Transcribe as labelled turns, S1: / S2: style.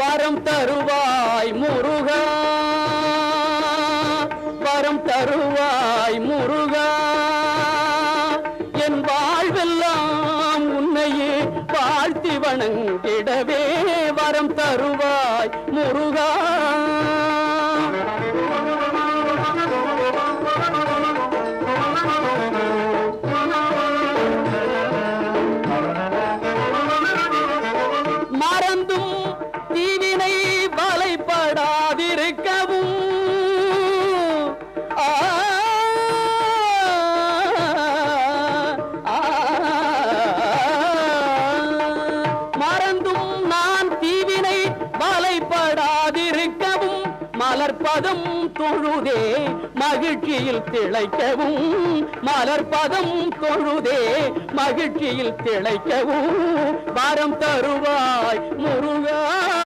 S1: வரம் தருவாய் முருகா, வரம் தருவாய் முருகா, என் வாழ்வெல்லாம் உன்னையே வாழ்த்தி வணங்கிடவே வரம் தருவாய் முருகா. மறந்தும் தீவினை வலைப்படாதிருக்கவும் மறந்தும் நான் தீவினை வலைப்படாதிருக்கவும் மலர்பதம் தொழுதே மகிழ்ச்சியில் திளைக்கவும், மலர்பதம் தொழுதே மகிழ்ச்சியில் திளைக்கவும் வரம் தருவாய் முருகா.